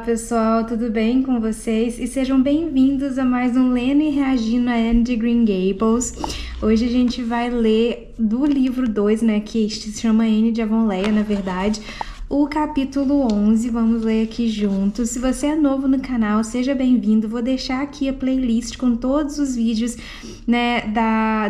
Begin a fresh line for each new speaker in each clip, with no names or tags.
pessoal, tudo bem com vocês? E sejam bem-vindos a mais um Lendo e Reagindo a Anne de Green Gables. Hoje a gente vai ler do livro 2, né, que se chama Anne de Avonlea, na verdade, o capítulo 11, vamos ler aqui juntos. Se você é novo no canal, seja bem-vindo. Vou deixar aqui a playlist com todos os vídeos, né,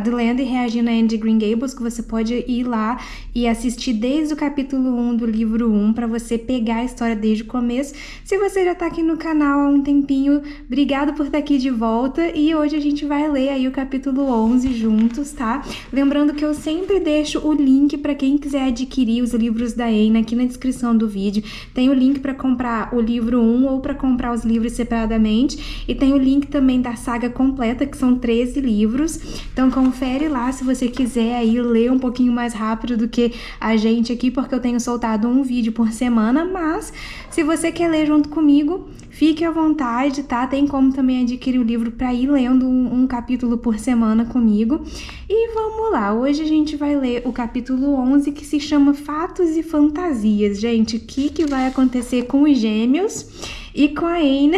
do Lendo e Reagindo a Anne de Green Gables, que você pode ir lá e assistir desde o capítulo 1 do livro 1, para você pegar a história desde o começo. Se você já tá aqui no canal há um tempinho, obrigado por estar aqui de volta. E hoje a gente vai ler aí o capítulo 11 juntos, tá? Lembrando que eu sempre deixo o link para quem quiser adquirir os livros da Anne aqui na descrição do vídeo. Tem o link para comprar o livro 1 ou para comprar os livros separadamente, e tem o link também da saga completa, que são 13 livros. Então confere lá se você quiser aí ler um pouquinho mais rápido do que a gente aqui, porque eu tenho soltado um vídeo por semana, mas se você quer ler junto comigo, fique à vontade, tá? Tem como também adquirir o livro para ir lendo um capítulo por semana comigo. E vamos lá, hoje a gente vai ler o capítulo 11, que se chama Fatos e Fantasias. Gente, o que vai acontecer com os gêmeos e com a Anne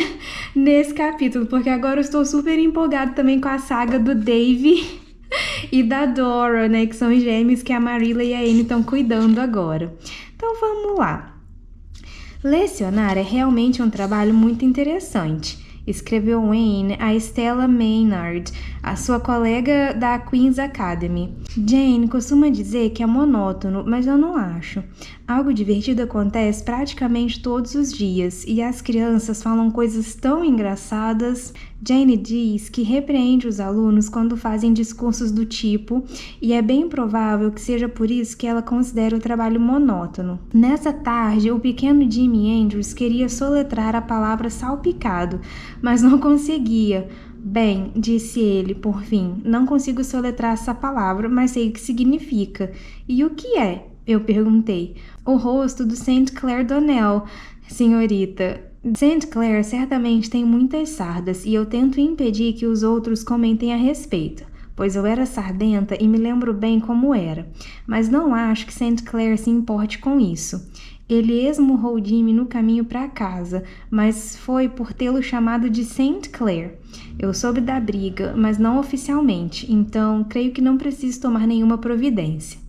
nesse capítulo? Porque agora eu estou super empolgada também com a saga do Dave e da Dora, né? Que são os gêmeos que a Marilla e a Anne estão cuidando agora. Então vamos lá. Lecionar é realmente um trabalho muito interessante, escreveu Anne a Stella Maynard, a sua colega da Queen's Academy. Jane costuma dizer que é monótono, mas eu não acho. Algo divertido acontece praticamente todos os dias, e as crianças falam coisas tão engraçadas. Jane diz que repreende os alunos quando fazem discursos do tipo, e é bem provável que seja por isso que ela considera o trabalho monótono. Nessa tarde, o pequeno Jimmy Andrews queria soletrar a palavra salpicado, mas não conseguia. Bem, disse ele, por fim, não consigo soletrar essa palavra, mas sei o que significa. E o que é? Eu perguntei. O rosto do St. Clair Donnell, senhorita. St. Clair certamente tem muitas sardas, e eu tento impedir que os outros comentem a respeito, pois eu era sardenta e me lembro bem como era. Mas não acho que St. Clair se importe com isso. Ele esmurrou Jimmy no caminho para casa, mas foi por tê-lo chamado de St. Clair. Eu soube da briga, mas não oficialmente, então creio que não preciso tomar nenhuma providência.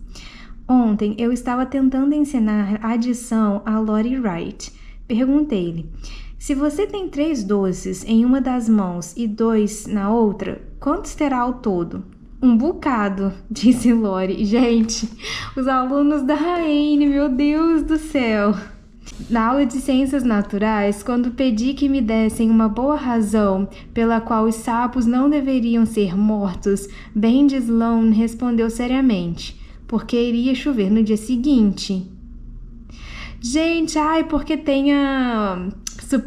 Ontem eu estava tentando ensinar a adição a Lottie Wright. Perguntei-lhe, se você tem 3 doces em uma das mãos e 2 na outra, quantos terá ao todo? Um bocado, disse Lottie. Gente, os alunos da Anne, meu Deus do céu! Na aula de Ciências Naturais, quando pedi que me dessem uma boa razão pela qual os sapos não deveriam ser mortos, Bendy Sloane respondeu seriamente, porque iria chover no dia seguinte. Gente, porque tem a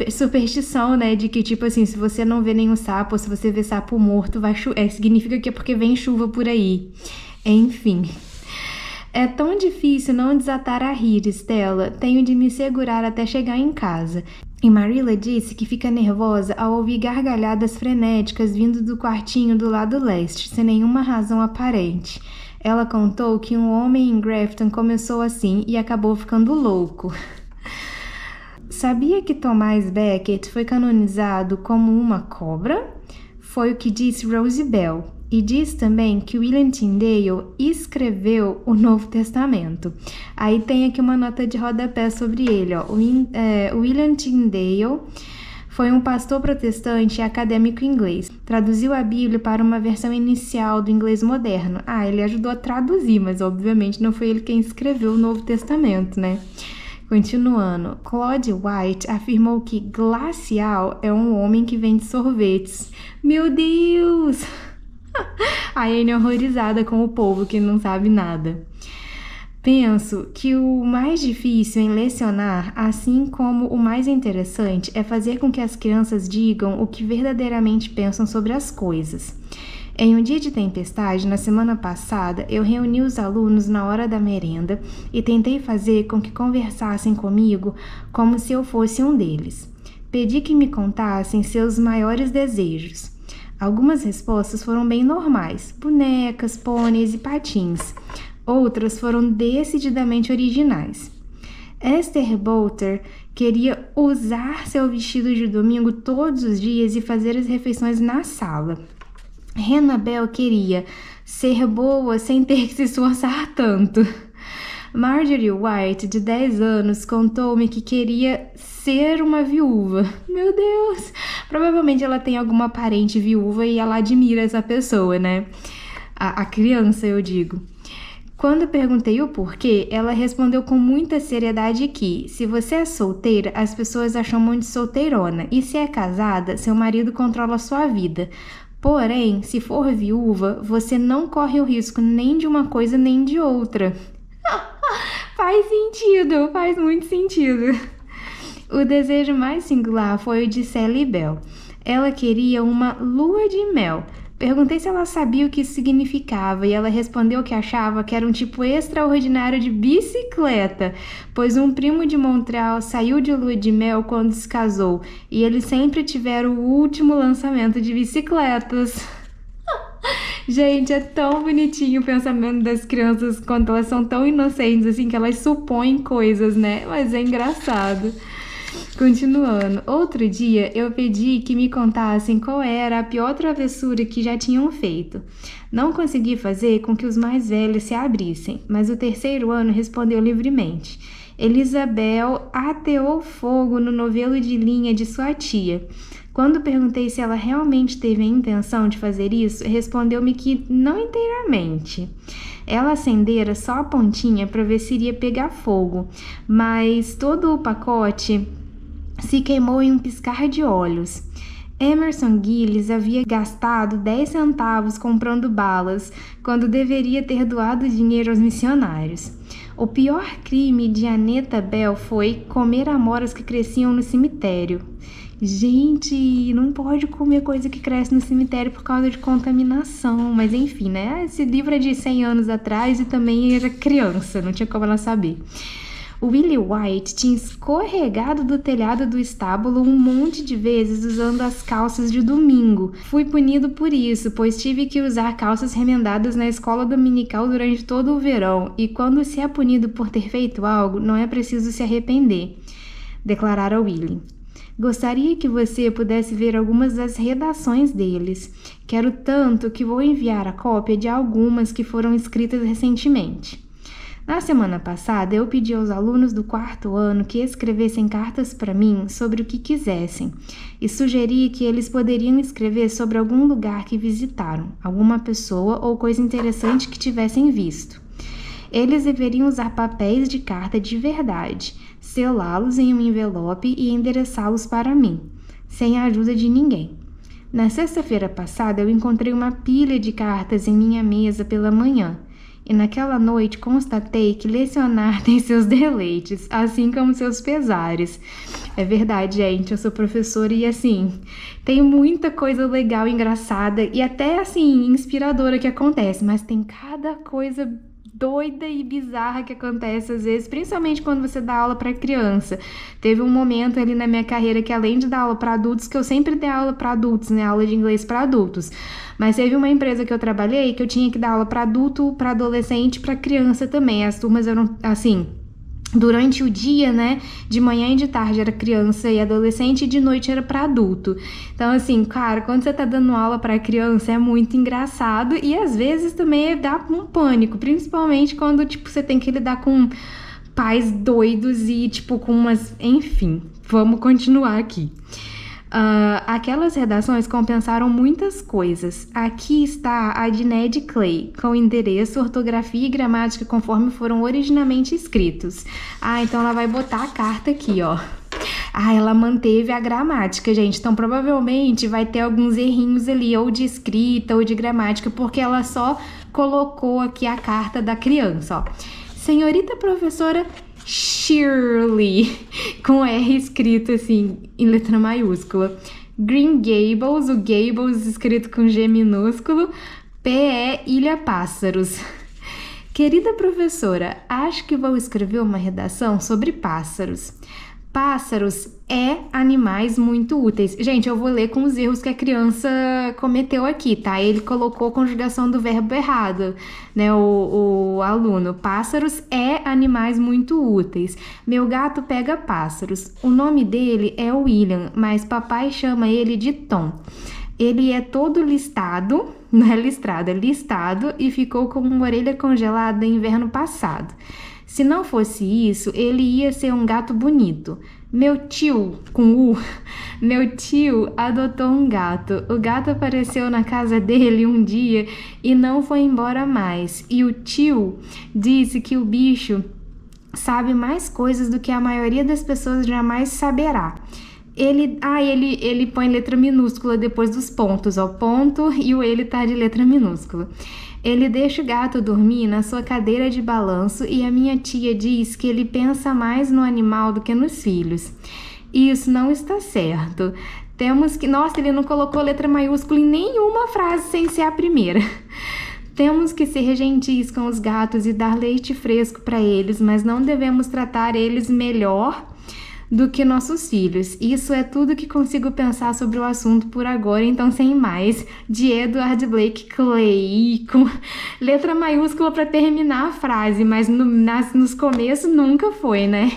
superstição, né, de que, tipo assim, se você não vê nenhum sapo, ou se você vê sapo morto, vai significa que é porque vem chuva por aí. Enfim. É tão difícil não desatar a rir, Stella. Tenho de me segurar até chegar em casa. E Marilla disse que fica nervosa ao ouvir gargalhadas frenéticas vindo do quartinho do lado leste, sem nenhuma razão aparente. Ela contou que um homem em Grafton começou assim e acabou ficando louco. Sabia que Thomas Becket foi canonizado como uma cobra? Foi o que disse Rosie Bell. E diz também que William Tyndale escreveu o Novo Testamento. Aí tem aqui uma nota de rodapé sobre ele, ó. William Tyndale foi um pastor protestante e acadêmico inglês. Traduziu a Bíblia para uma versão inicial do inglês moderno. Ele ajudou a traduzir, mas obviamente não foi ele quem escreveu o Novo Testamento, né? Continuando, Claude White afirmou que Glacial é um homem que vende sorvetes. Meu Deus! A Anne é horrorizada com o povo que não sabe nada. Penso que o mais difícil em lecionar, assim como o mais interessante, é fazer com que as crianças digam o que verdadeiramente pensam sobre as coisas. Em um dia de tempestade, na semana passada, eu reuni os alunos na hora da merenda e tentei fazer com que conversassem comigo como se eu fosse um deles. Pedi que me contassem seus maiores desejos. Algumas respostas foram bem normais, bonecas, pôneis e patins. Outras foram decididamente originais. Esther Bolter queria usar seu vestido de domingo todos os dias e fazer as refeições na sala. Hannah Bell queria ser boa sem ter que se esforçar tanto. Marjorie White, de 10 anos, contou-me que queria ser uma viúva. Meu Deus! Provavelmente ela tem alguma parente viúva e ela admira essa pessoa, né? A criança, eu digo. Quando perguntei o porquê, ela respondeu com muita seriedade que, se você é solteira, as pessoas a chamam de solteirona, e se é casada, seu marido controla sua vida. Porém, se for viúva, você não corre o risco nem de uma coisa nem de outra. Faz sentido, faz muito sentido. O desejo mais singular foi o de Sally Bell. Ela queria uma lua de mel. Perguntei se ela sabia o que isso significava e ela respondeu que achava que era um tipo extraordinário de bicicleta, pois um primo de Montreal saiu de lua de mel quando se casou e eles sempre tiveram o último lançamento de bicicletas. Gente, é tão bonitinho o pensamento das crianças quando elas são tão inocentes, assim, que elas supõem coisas, né? Mas é engraçado. Continuando, outro dia eu pedi que me contassem qual era a pior travessura que já tinham feito. Não consegui fazer com que os mais velhos se abrissem, mas o terceiro ano respondeu livremente. Elisabel ateou fogo no novelo de linha de sua tia. Quando perguntei se ela realmente teve a intenção de fazer isso, respondeu-me que não inteiramente. Ela acendera só a pontinha para ver se iria pegar fogo, mas todo o pacote se queimou em um piscar de olhos. Emerson Gillis havia gastado 10 centavos comprando balas, quando deveria ter doado dinheiro aos missionários. O pior crime de Annetta Bell foi comer amoras que cresciam no cemitério. Gente, não pode comer coisa que cresce no cemitério por causa de contaminação, mas enfim, né? Esse livro é de 100 anos atrás e também era criança, não tinha como ela saber. Willie White tinha escorregado do telhado do estábulo um monte de vezes usando as calças de domingo. Fui punido por isso, pois tive que usar calças remendadas na escola dominical durante todo o verão, e quando se é punido por ter feito algo, não é preciso se arrepender, declarara Willie. Gostaria que você pudesse ver algumas das redações deles. Quero tanto que vou enviar a cópia de algumas que foram escritas recentemente. Na semana passada, eu pedi aos alunos do 4º ano que escrevessem cartas para mim sobre o que quisessem e sugeri que eles poderiam escrever sobre algum lugar que visitaram, alguma pessoa ou coisa interessante que tivessem visto. Eles deveriam usar papéis de carta de verdade, selá-los em um envelope e endereçá-los para mim, sem a ajuda de ninguém. Na sexta-feira passada, eu encontrei uma pilha de cartas em minha mesa pela manhã, e naquela noite constatei que lecionar tem seus deleites, assim como seus pesares. É verdade, gente, eu sou professora e assim, tem muita coisa legal, engraçada e até assim, inspiradora que acontece, mas tem cada coisa doida e bizarra que acontece às vezes, principalmente quando você dá aula para criança. Teve um momento ali na minha carreira que, além de dar aula para adultos, que eu sempre dei aula para adultos, né, aula de inglês para adultos, mas teve uma empresa que eu trabalhei que eu tinha que dar aula para adulto, para adolescente, para criança também. As turmas eram assim, durante o dia, né, de manhã e de tarde era criança e adolescente e de noite era para adulto. Então assim, cara, quando você tá dando aula para criança é muito engraçado e às vezes também dá um pânico, principalmente quando, tipo, você tem que lidar com pais doidos e, tipo, com umas... Enfim, vamos continuar aqui. Aquelas redações compensaram muitas coisas. Aqui está a de Ned Clay, com endereço, ortografia e gramática conforme foram originalmente escritos. Então ela vai botar a carta aqui, ó. Ela manteve a gramática, gente. Então provavelmente vai ter alguns errinhos ali, ou de escrita ou de gramática, porque ela só colocou aqui a carta da criança, ó. Senhorita professora Shirley, com R escrito assim, em letra maiúscula. Green Gables, o Gables escrito com G minúsculo. PE Ilha Pássaros. Querida professora, acho que vou escrever uma redação sobre pássaros. Pássaros é animais muito úteis. Gente, eu vou ler com os erros que a criança cometeu aqui, tá? Ele colocou a conjugação do verbo errado, né? O aluno. Pássaros é animais muito úteis. Meu gato pega pássaros. O nome dele é William, mas papai chama ele de Tom. Ele é todo listado, não é listrado, é listado e ficou com uma orelha congelada no inverno passado. Se não fosse isso, ele ia ser um gato bonito. Meu tio, com U, meu tio adotou um gato. O gato apareceu na casa dele um dia e não foi embora mais. E o tio disse que o bicho sabe mais coisas do que a maioria das pessoas jamais saberá. Ele põe letra minúscula depois dos pontos, ó, ponto e o ele tá de letra minúscula. Ele deixa o gato dormir na sua cadeira de balanço e a minha tia diz que ele pensa mais no animal do que nos filhos. Isso não está certo. Temos que... Nossa, ele não colocou letra maiúscula em nenhuma frase sem ser a primeira. Temos que ser gentis com os gatos e dar leite fresco para eles, mas não devemos tratar eles melhor do que nossos filhos. Isso é tudo que consigo pensar sobre o assunto por agora, então sem mais. De Edward Blake Clay, com letra maiúscula para terminar a frase, mas nos começos nunca foi, né?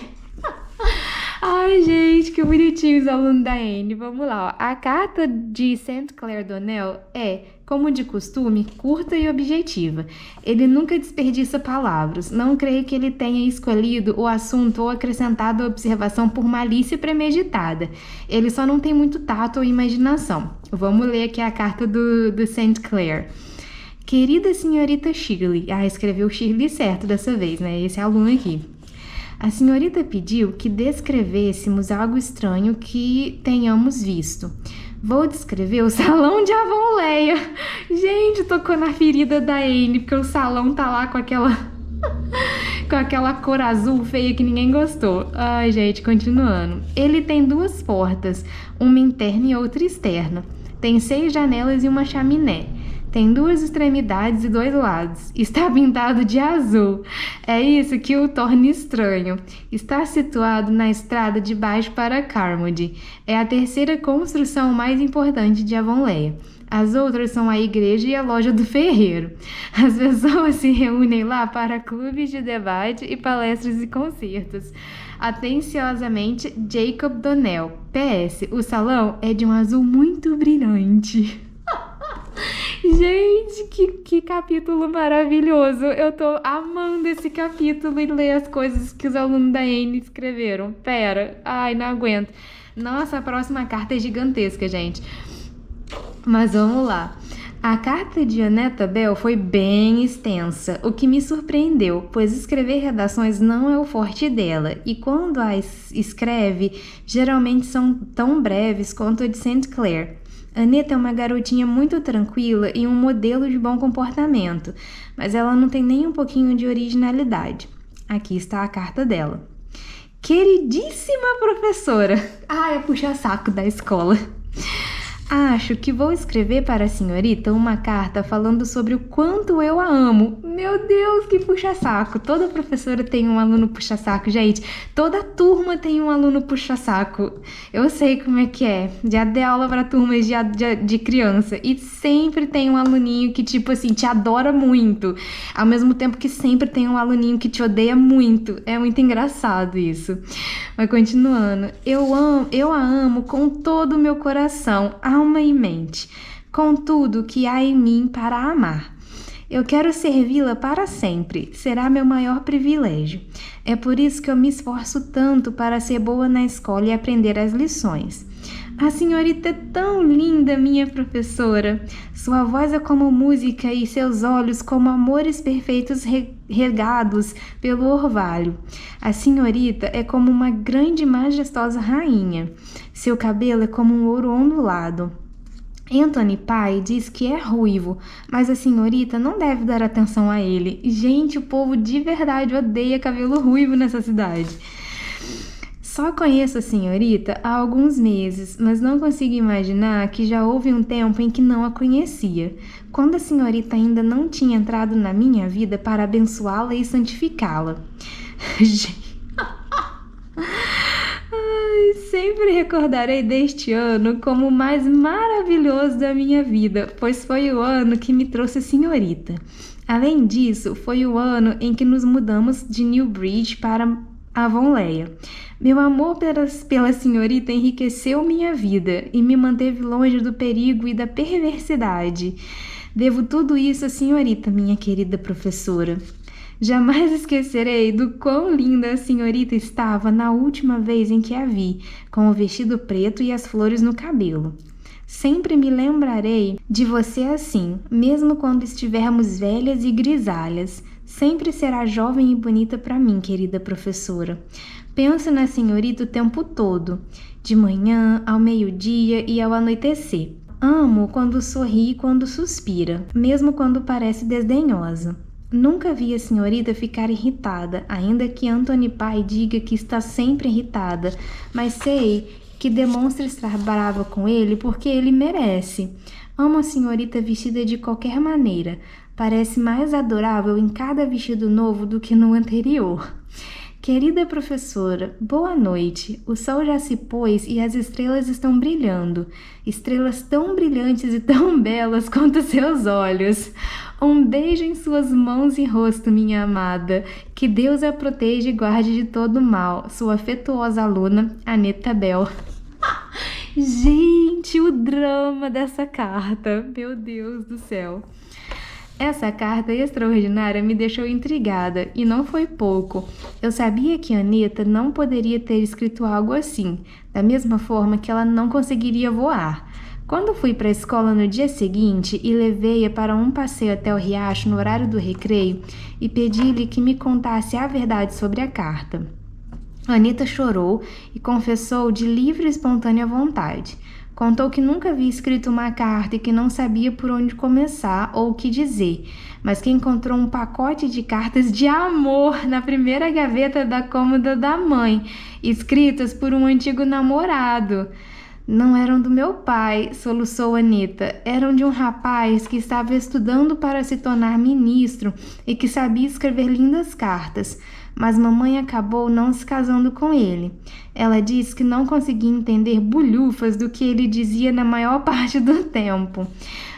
Ai, gente, que bonitinho os alunos da Anne. Vamos lá, ó. A carta de St. Clair Donnell é, como de costume, curta e objetiva. Ele nunca desperdiça palavras. Não creio que ele tenha escolhido o assunto ou acrescentado a observação por malícia premeditada. Ele só não tem muito tato ou imaginação. Vamos ler aqui a carta do St. Clair. Querida senhorita Shirley. Escreveu Shirley certo dessa vez, né? Esse aluno aqui. A senhorita pediu que descrevêssemos algo estranho que tenhamos visto. Vou descrever o salão de Avonlea. Gente, tocou na ferida da Anne, porque o salão tá lá com aquela cor azul feia que ninguém gostou. Ai, gente, continuando. Ele tem 2 portas, uma interna e outra externa. Tem 6 janelas e uma chaminé. Tem 2 extremidades e 2 lados. Está pintado de azul. É isso que o torna estranho. Está situado na estrada de baixo para Carmody. É a 3ª construção mais importante de Avonlea. As outras são a igreja e a loja do ferreiro. As pessoas se reúnem lá para clubes de debate e palestras e concertos. Atenciosamente, Jacob Donnell. PS. O salão é de um azul muito brilhante. Gente, que capítulo maravilhoso. Eu tô amando esse capítulo e ler as coisas que os alunos da Anne escreveram. Pera, ai, não aguento. Nossa, a próxima carta é gigantesca, gente. Mas vamos lá. A carta de Annetta Bell foi bem extensa, o que me surpreendeu, pois escrever redações não é o forte dela, e quando as escreve, geralmente são tão breves quanto a de St. Clair. Annetta é uma garotinha muito tranquila e um modelo de bom comportamento, mas ela não tem nem um pouquinho de originalidade. Aqui está a carta dela. Queridíssima professora! É puxa-saco da escola. Acho que vou escrever para a senhorita uma carta falando sobre o quanto eu a amo. Meu Deus, que puxa-saco. Toda professora tem um aluno puxa-saco, gente. Toda turma tem um aluno puxa-saco. Eu sei como é que é. Já dei aula para turmas de criança e sempre tem um aluninho que, tipo assim, te adora muito. Ao mesmo tempo que sempre tem um aluninho que te odeia muito. É muito engraçado isso. Mas continuando. Eu a amo com todo o meu coração, alma e mente, com tudo que há em mim para amar. Eu quero servi-la para sempre, será meu maior privilégio. É por isso que eu me esforço tanto para ser boa na escola e aprender as lições. A senhorita é tão linda, minha professora. Sua voz é como música e seus olhos como amores perfeitos regados pelo orvalho. A senhorita é como uma grande e majestosa rainha. Seu cabelo é como um ouro ondulado. Anthony Pye diz que é ruivo, mas a senhorita não deve dar atenção a ele. Gente, o povo de verdade odeia cabelo ruivo nessa cidade. Só conheço a senhorita há alguns meses, mas não consigo imaginar que já houve um tempo em que não a conhecia, quando a senhorita ainda não tinha entrado na minha vida para abençoá-la e santificá-la. Sempre recordarei deste ano como o mais maravilhoso da minha vida, pois foi o ano que me trouxe a senhorita. Além disso, foi o ano em que nos mudamos de Newbridge para Avonlea. Meu amor pela senhorita enriqueceu minha vida e me manteve longe do perigo e da perversidade. Devo tudo isso à senhorita, minha querida professora. Jamais esquecerei do quão linda a senhorita estava na última vez em que a vi, com o vestido preto e as flores no cabelo. Sempre me lembrarei de você assim, mesmo quando estivermos velhas e grisalhas. Sempre será jovem e bonita para mim, querida professora. Penso na senhorita o tempo todo, de manhã, ao meio-dia e ao anoitecer. Amo quando sorri e quando suspira, mesmo quando parece desdenhosa. Nunca vi a senhorita ficar irritada, ainda que Anthony Pye diga que está sempre irritada, mas sei que demonstra estar brava com ele porque ele merece. Amo a senhorita vestida de qualquer maneira. Parece mais adorável em cada vestido novo do que no anterior. Querida professora, boa noite. O sol já se pôs e as estrelas estão brilhando. Estrelas tão brilhantes e tão belas quanto seus olhos. Um beijo em suas mãos e rosto, minha amada. Que Deus a proteja e guarde de todo mal. Sua afetuosa aluna, Aneta Bell. Gente, o drama dessa carta. Meu Deus do céu. Essa carta extraordinária me deixou intrigada, e não foi pouco. Eu sabia que Aneta não poderia ter escrito algo assim, da mesma forma que ela não conseguiria voar. Quando fui para a escola no dia seguinte e levei-a para um passeio até o riacho no horário do recreio e pedi-lhe que me contasse a verdade sobre a carta. Aneta chorou e confessou de livre e espontânea vontade. Contou que nunca havia escrito uma carta e que não sabia por onde começar ou o que dizer, mas que encontrou um pacote de cartas de amor na primeira gaveta da cômoda da mãe, escritas por um antigo namorado. Não eram do meu pai, soluçou Aneta. Eram de um rapaz que estava estudando para se tornar ministro e que sabia escrever lindas cartas. Mas mamãe acabou não se casando com ele. Ela disse que não conseguia entender bulhufas do que ele dizia na maior parte do tempo.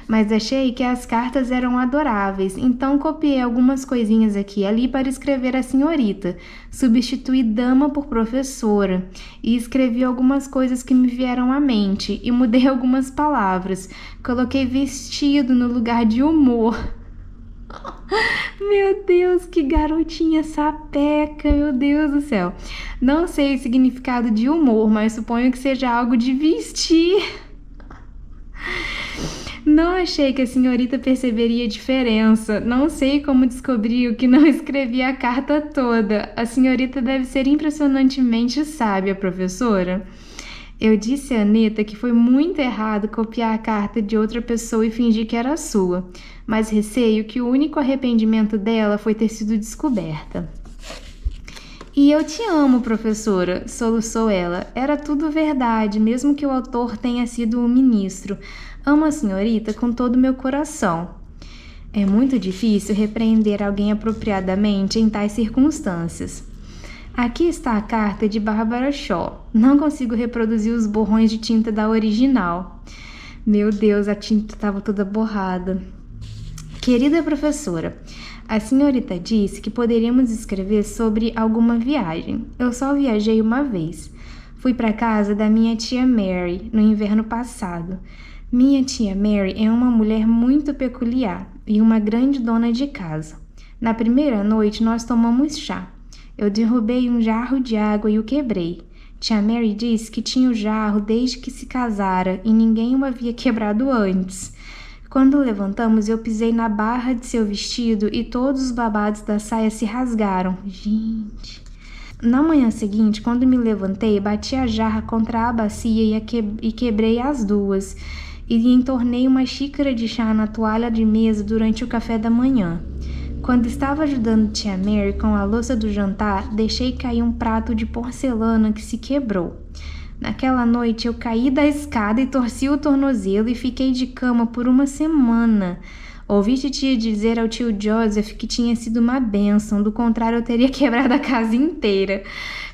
Mas achei que as cartas eram adoráveis, então copiei algumas coisinhas aqui e ali para escrever a senhorita. Substituí dama por professora e escrevi algumas coisas que me vieram à mente e mudei algumas palavras. Coloquei vestido no lugar de humor. Meu Deus, que garotinha sapeca, meu Deus do céu. Não sei o significado de humor, mas suponho que seja algo de vestir. Não achei que a senhorita perceberia a diferença. Não sei como descobriu que não escrevi a carta toda. A senhorita deve ser impressionantemente sábia, professora. Eu disse a Aneta que foi muito errado copiar a carta de outra pessoa e fingir que era sua, mas receio que o único arrependimento dela foi ter sido descoberta. E eu te amo, professora, soluçou ela. Era tudo verdade, mesmo que o autor tenha sido um ministro. Amo a senhorita com todo o meu coração. É muito difícil repreender alguém apropriadamente em tais circunstâncias. Aqui está a carta de Barbara Shaw. Não consigo reproduzir os borrões de tinta da original. Meu Deus, a tinta estava toda borrada. Querida professora, a senhorita disse que poderíamos escrever sobre alguma viagem. Eu só viajei uma vez. Fui para casa da minha tia Mary no inverno passado. Minha tia Mary é uma mulher muito peculiar e uma grande dona de casa. Na primeira noite nós tomamos chá. Eu derrubei um jarro de água e o quebrei. Tia Mary disse que tinha o jarro desde que se casara e ninguém o havia quebrado antes. Quando levantamos, eu pisei na barra de seu vestido e todos os babados da saia se rasgaram. Gente... Na manhã seguinte, quando me levantei, bati a jarra contra a bacia e quebrei as duas. E entornei uma xícara de chá na toalha de mesa durante o café da manhã. Quando estava ajudando tia Mary com a louça do jantar, deixei cair um prato de porcelana que se quebrou. Naquela noite eu caí da escada e torci o tornozelo e fiquei de cama por uma semana. Ouvi titia dizer ao tio Joseph que tinha sido uma bênção, do contrário eu teria quebrado a casa inteira.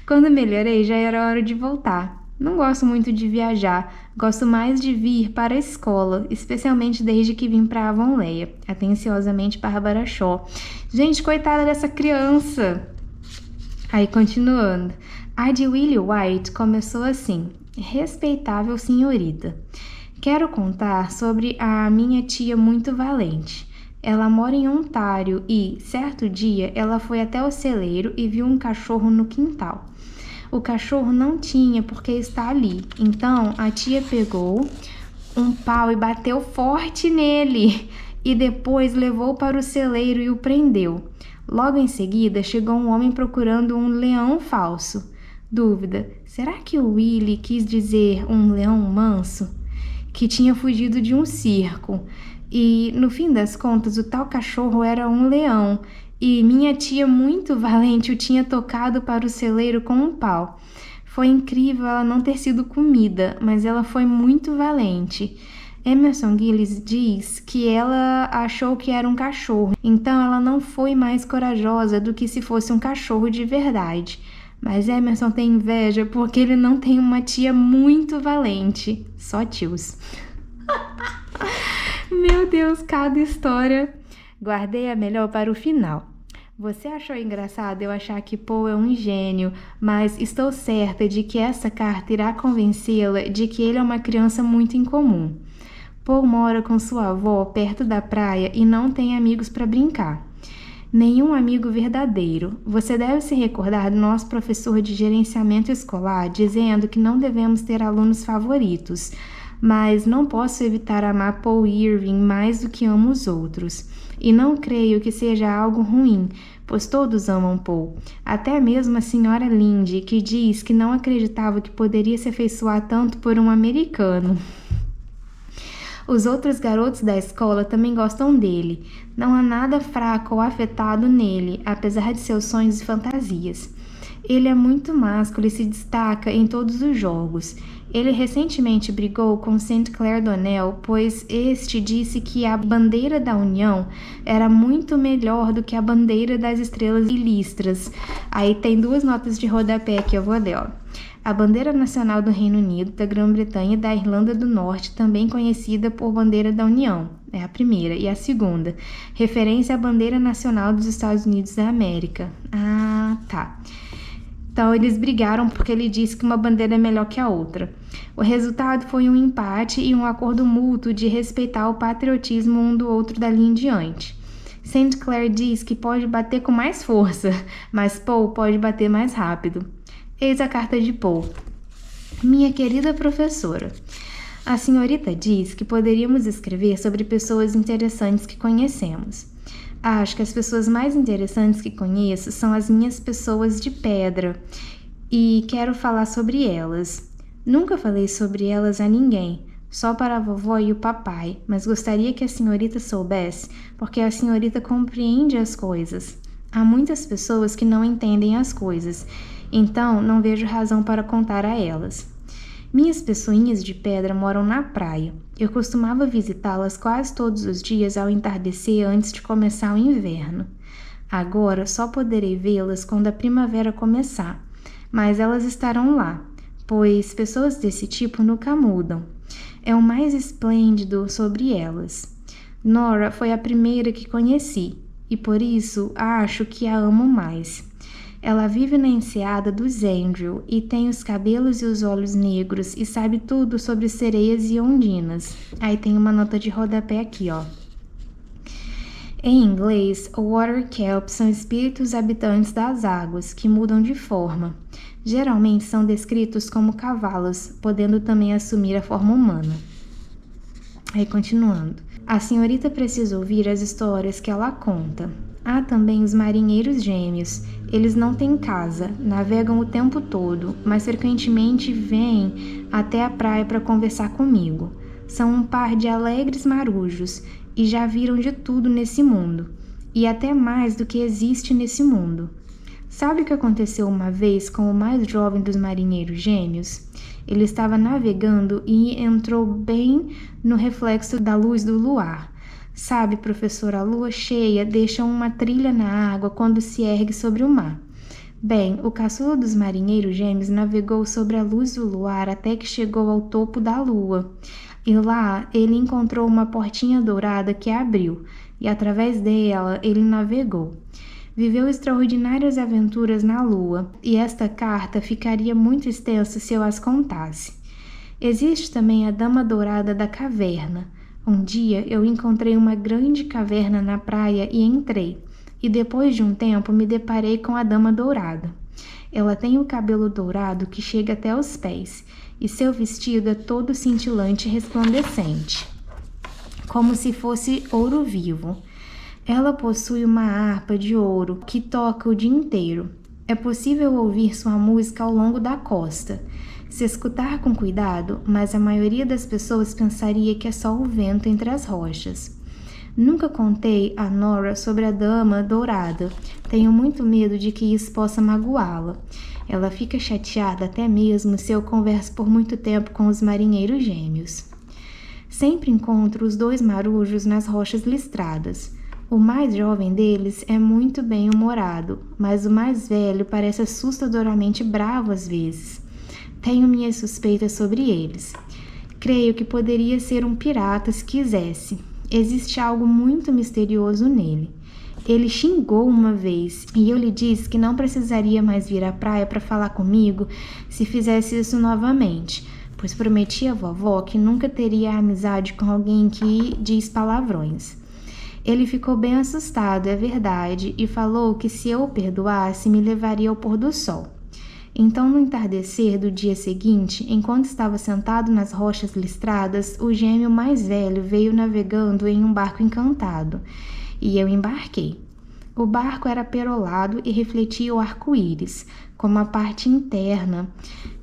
Quando melhorei já era hora de voltar. Não gosto muito de viajar, gosto mais de vir para a escola, especialmente desde que vim para Avonlea. Atenciosamente, Bárbara Shaw. Gente, coitada dessa criança! Aí, continuando. A de Willie White começou assim: respeitável senhorita. Quero contar sobre a minha tia muito valente. Ela mora em Ontário e, certo dia, ela foi até o celeiro e viu um cachorro no quintal. O cachorro não tinha porque está ali. Então, a tia pegou um pau e bateu forte nele e depois levou para o celeiro e o prendeu. Logo em seguida, chegou um homem procurando um leão falso. Dúvida: será que o Willie quis dizer um leão manso? Que tinha fugido de um circo. E, no fim das contas, o tal cachorro era um leão. E minha tia, muito valente, o tinha tocado para o celeiro com um pau. Foi incrível ela não ter sido comida, mas ela foi muito valente. Emerson Gillis diz que ela achou que era um cachorro, então ela não foi mais corajosa do que se fosse um cachorro de verdade. Mas Emerson tem inveja porque ele não tem uma tia muito valente. Só tios. Meu Deus, cada história. Guardei a melhor para o final. Você achou engraçado eu achar que Paul é um gênio, mas estou certa de que essa carta irá convencê-la de que ele é uma criança muito incomum. Paul mora com sua avó perto da praia e não tem amigos para brincar. Nenhum amigo verdadeiro. Você deve se recordar do nosso professor de gerenciamento escolar dizendo que não devemos ter alunos favoritos, mas não posso evitar amar Paul Irving mais do que amo os outros. E não creio que seja algo ruim, pois todos amam Paul. Até mesmo a senhora Lynde, que diz que não acreditava que poderia se afeiçoar tanto por um americano. Os outros garotos da escola também gostam dele. Não há nada fraco ou afetado nele, apesar de seus sonhos e fantasias. Ele é muito másculo e se destaca em todos os jogos. Ele recentemente brigou com St. Clair Donnell, pois este disse que a bandeira da União era muito melhor do que a bandeira das estrelas e listras. Aí tem 2 notas de rodapé que eu vou ler, ó. A bandeira nacional do Reino Unido, da Grã-Bretanha e da Irlanda do Norte, também conhecida por bandeira da União, é a primeira. E a segunda, referência à bandeira nacional dos Estados Unidos da América. Ah, tá. Então, eles brigaram porque ele disse que uma bandeira é melhor que a outra. O resultado foi um empate e um acordo mútuo de respeitar o patriotismo um do outro dali em diante. St. Clair diz que pode bater com mais força, mas Paul pode bater mais rápido. Eis a carta de Paul. Minha querida professora, a senhorita diz que poderíamos escrever sobre pessoas interessantes que conhecemos. Acho que as pessoas mais interessantes que conheço são as minhas pessoas de pedra e quero falar sobre elas. Nunca falei sobre elas a ninguém, só para a vovó e o papai, mas gostaria que a senhorita soubesse, porque a senhorita compreende as coisas. Há muitas pessoas que não entendem as coisas, então não vejo razão para contar a elas. Minhas pessoinhas de pedra moram na praia. Eu costumava visitá-las quase todos os dias ao entardecer antes de começar o inverno. Agora só poderei vê-las quando a primavera começar, mas elas estarão lá, pois pessoas desse tipo nunca mudam. É o mais esplêndido sobre elas. Nora foi a primeira que conheci, e por isso acho que a amo mais. Ela vive na enseada dos Andrew e tem os cabelos e os olhos negros e sabe tudo sobre sereias e ondinas. Aí tem uma nota de rodapé aqui, ó. Em inglês, water kelp são espíritos habitantes das águas que mudam de forma. Geralmente são descritos como cavalos, podendo também assumir a forma humana. Aí continuando. A senhorita precisa ouvir as histórias que ela conta. Há também os marinheiros gêmeos. Eles não têm casa, navegam o tempo todo, mas frequentemente vêm até a praia para conversar comigo. São um par de alegres marujos e já viram de tudo nesse mundo, e até mais do que existe nesse mundo. Sabe o que aconteceu uma vez com o mais jovem dos marinheiros gêmeos? Ele estava navegando e entrou bem no reflexo da luz do luar. Sabe, professor, a lua cheia deixa uma trilha na água quando se ergue sobre o mar. Bem, o caçula dos marinheiros gêmeos navegou sobre a luz do luar até que chegou ao topo da lua. E lá ele encontrou uma portinha dourada que abriu, e através dela ele navegou. Viveu extraordinárias aventuras na lua, e esta carta ficaria muito extensa se eu as contasse. Existe também a Dama Dourada da Caverna. Um dia eu encontrei uma grande caverna na praia e entrei, e depois de um tempo me deparei com a Dama Dourada. Ela tem o cabelo dourado que chega até os pés, e seu vestido é todo cintilante e resplandecente, como se fosse ouro vivo. Ela possui uma harpa de ouro que toca o dia inteiro. É possível ouvir sua música ao longo da costa, se escutar com cuidado, mas a maioria das pessoas pensaria que é só o vento entre as rochas. Nunca contei a Nora sobre a Dama Dourada. Tenho muito medo de que isso possa magoá-la. Ela fica chateada até mesmo se eu converso por muito tempo com os marinheiros gêmeos. Sempre encontro os 2 marujos nas rochas listradas. O mais jovem deles é muito bem-humorado, mas o mais velho parece assustadoramente bravo às vezes. Tenho minhas suspeitas sobre eles. Creio que poderia ser um pirata se quisesse. Existe algo muito misterioso nele. Ele xingou uma vez e eu lhe disse que não precisaria mais vir à praia para falar comigo se fizesse isso novamente, pois prometi à vovó que nunca teria amizade com alguém que diz palavrões. Ele ficou bem assustado, é verdade, e falou que se eu o perdoasse, me levaria ao pôr do sol. Então, no entardecer do dia seguinte, enquanto estava sentado nas rochas listradas, o gêmeo mais velho veio navegando em um barco encantado, e eu embarquei. O barco era perolado e refletia o arco-íris, como a parte interna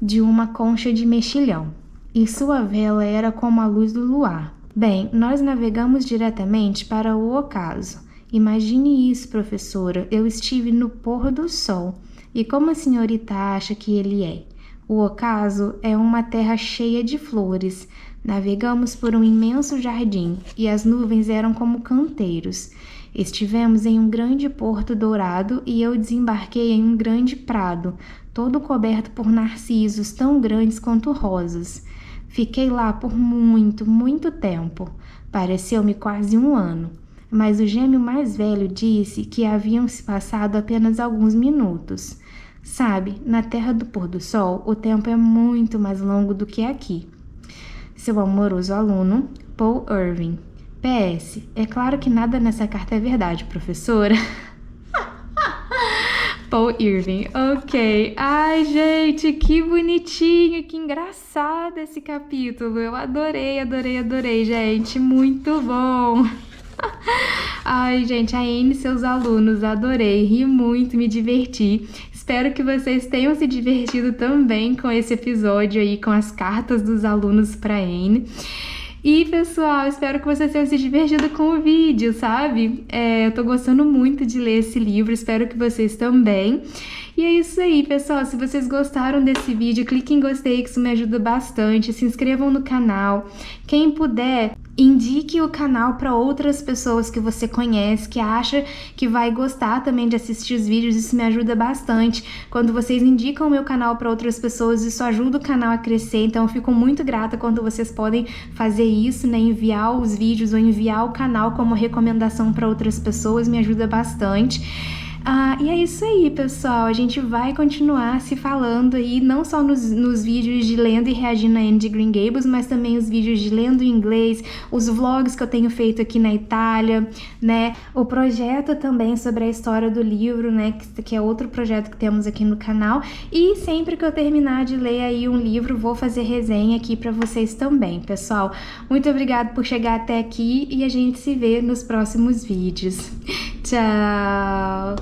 de uma concha de mexilhão, e sua vela era como a luz do luar. Bem, nós navegamos diretamente para o ocaso. Imagine isso, professora, eu estive no pôr do sol. E como a senhorita acha que ele é? O ocaso é uma terra cheia de flores. Navegamos por um imenso jardim e as nuvens eram como canteiros. Estivemos em um grande porto dourado e eu desembarquei em um grande prado, todo coberto por narcisos tão grandes quanto rosas. Fiquei lá por muito, muito tempo. Pareceu-me quase 1 ano. Mas o gêmeo mais velho disse que haviam se passado apenas alguns minutos. Sabe, na terra do pôr do sol, o tempo é muito mais longo do que aqui. Seu amoroso aluno, Paul Irving. PS, é claro que nada nessa carta é verdade, professora. Paul Irving, ok. Ai, gente, que bonitinho, que engraçado esse capítulo. Eu adorei, adorei, adorei, gente. Muito bom. Ai, gente, a Anne e seus alunos, adorei, ri muito, me diverti. Espero que vocês tenham se divertido também com esse episódio aí, com as cartas dos alunos para Anne. E, pessoal, espero que vocês tenham se divertido com o vídeo, sabe? Eu tô gostando muito de ler esse livro, espero que vocês também. E é isso aí, pessoal. Se vocês gostaram desse vídeo, clique em gostei, que isso me ajuda bastante. Se inscrevam no canal. Quem puder, indique o canal para outras pessoas que você conhece, que acha que vai gostar também de assistir os vídeos. Isso me ajuda bastante. Quando vocês indicam o meu canal para outras pessoas, isso ajuda o canal a crescer. Então, eu fico muito grata quando vocês podem fazer isso, né? Enviar os vídeos ou enviar o canal como recomendação para outras pessoas. Me ajuda bastante. E é isso aí, pessoal. A gente vai continuar se falando aí, não só nos vídeos de lendo e reagindo a Anne de Green Gables, mas também os vídeos de lendo em inglês, os vlogs que eu tenho feito aqui na Itália, né? O projeto também sobre a história do livro, né? Que é outro projeto que temos aqui no canal. E sempre que eu terminar de ler aí um livro, vou fazer resenha aqui pra vocês também, pessoal. Muito obrigada por chegar até aqui e a gente se vê nos próximos vídeos. Tchau!